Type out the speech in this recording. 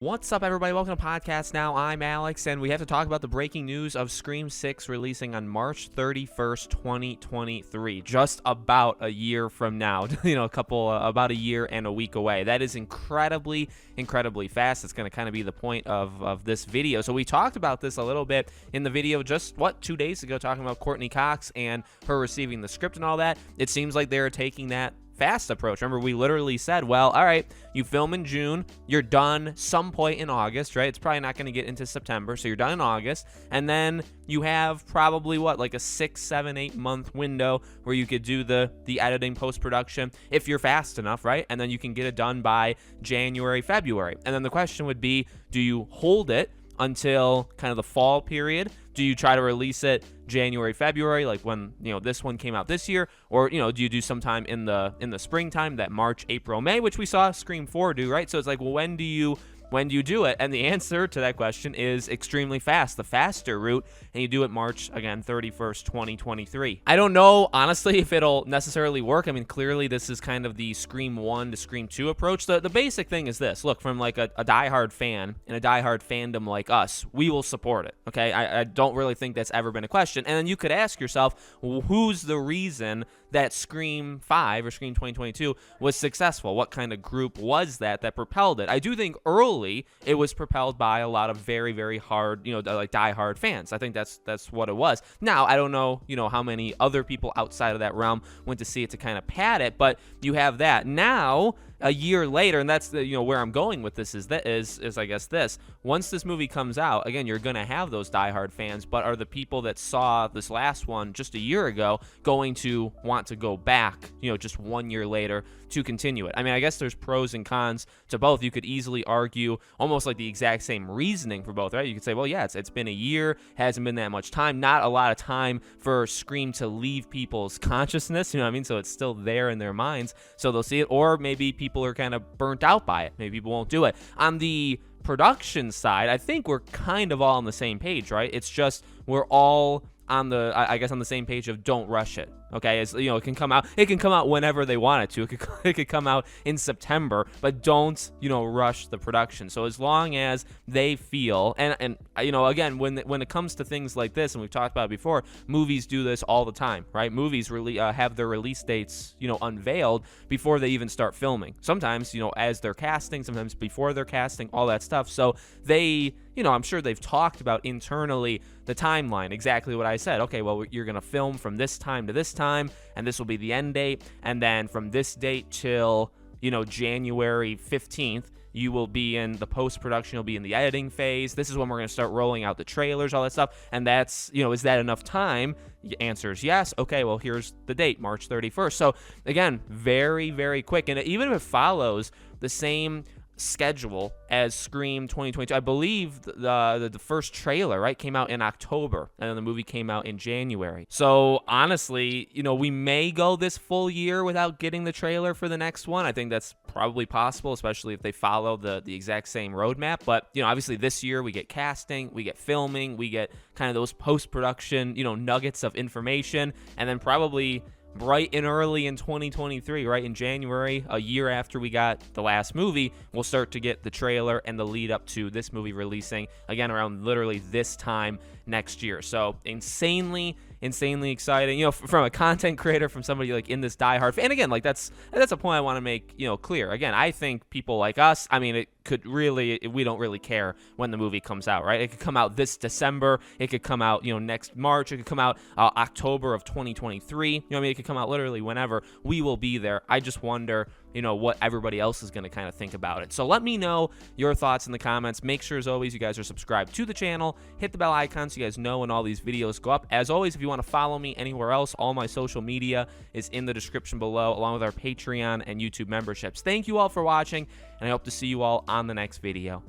What's up, everybody? Welcome to Podcast Now. I'm Alex, and we have to talk about the breaking news of Scream 6 releasing on March 31st, 2023. Just about a year from now. About a year and a week away. That is incredibly fast. It's going to kind of be the point of this video. So we talked about this a little bit in the video just, 2 days ago, talking about Courtney Cox and her receiving the script and all that. It seems like they're taking that fast approach. Remember, we literally said, well, all right, you film in June, you're done some point in August, right? It's probably not going to get into September, so you're done in August, and then you have probably like a 6, 7, 8 month window where you could do the editing, post-production if you're fast enough, right? And then you can get it done by January, February. And then the question would be, do you hold it until kind of the fall period? Do you try to release it January, February, like when this one came out this year, or do you do sometime in the springtime, that March, April, May, which we saw Scream 4 do, right? So it's like, well, when do you do it? And the answer to that question is extremely fast, the faster route, and you do it March, again, 31st, 2023. I don't know, honestly, if it'll necessarily work. I mean, clearly this is kind of the Scream 1 to Scream 2 approach. The basic thing is this. Look, from like a diehard fan and a diehard fandom like us, we will support it, okay? I don't really think that's ever been a question. And then you could ask yourself, well, who's the reason that Scream 5 or Scream 2022 was successful? What kind of group was that propelled it? I do think early it was propelled by a lot of very hard, like diehard fans. I think that's what it was. Now, I don't know, how many other people outside of that realm went to see it to kind of pad it, but you have that. Now, a year later, and that's where I'm going with this is I guess this. Once this movie comes out, again, you're gonna have those diehard fans, but are the people that saw this last one just a year ago going to want to go back, just 1 year later to continue it? I mean, I guess there's pros and cons to both. You could easily argue almost like the exact same reasoning for both, right? You could say, well, yeah, it's been a year, hasn't been that much time, not a lot of time for Scream to leave people's consciousness, you know what I mean? So it's still there in their minds, so they'll see it, or maybe people are kind of burnt out by it. Maybe people won't do it. On the production side, I think we're kind of all on the same page, right? It's just we're all on the same page of don't rush it. Okay, it can come out whenever they want it to. It could come out in September, but don't rush the production. So as long as they feel, and again, when it comes to things like this, and we've talked about it before, movies do this all the time, right? Movies really have their release dates unveiled before they even start filming. Sometimes as they're casting, sometimes before they're casting, all that stuff. So they, I'm sure they've talked about internally the timeline, exactly what I said. Okay, well, you're gonna film from this time to this time, and this will be the end date, and then from this date till January 15th, you will be in the post-production, you'll be in the editing phase. This is when we're going to start rolling out the trailers, all that stuff. And that's, is that enough time? The answer is yes. Okay, well, here's the date, March 31st. So again, very quick. And even if it follows the same schedule as Scream 2022, I believe the first trailer, right, came out in October, and then the movie came out in January. So honestly, we may go this full year without getting the trailer for the next one. I think that's probably possible, especially if they follow the exact same roadmap. But obviously this year we get casting, we get filming, we get kind of those post-production nuggets of information, and then probably right in early in 2023, right in January, a year after we got the last movie, we'll start to get the trailer and the lead up to this movie releasing, again, around literally this time next year. So insanely exciting, from a content creator, from somebody like in this diehard fan. And again, like that's a point I want to make, clear. Again, I think people like us, I mean, we don't really care when the movie comes out, right? It could come out this December, it could come out, next March, it could come out October of 2023. I mean, it could come out literally whenever. We will be there. I just wonder, what everybody else is going to kind of think about it. So let me know your thoughts in the comments. Make sure, as always, you guys are subscribed to the channel. Hit the bell icon so you guys know when all these videos go up. As always, if you want to follow me anywhere else, all my social media is in the description below, along with our Patreon and YouTube memberships. Thank you all for watching, and I hope to see you all on the next video.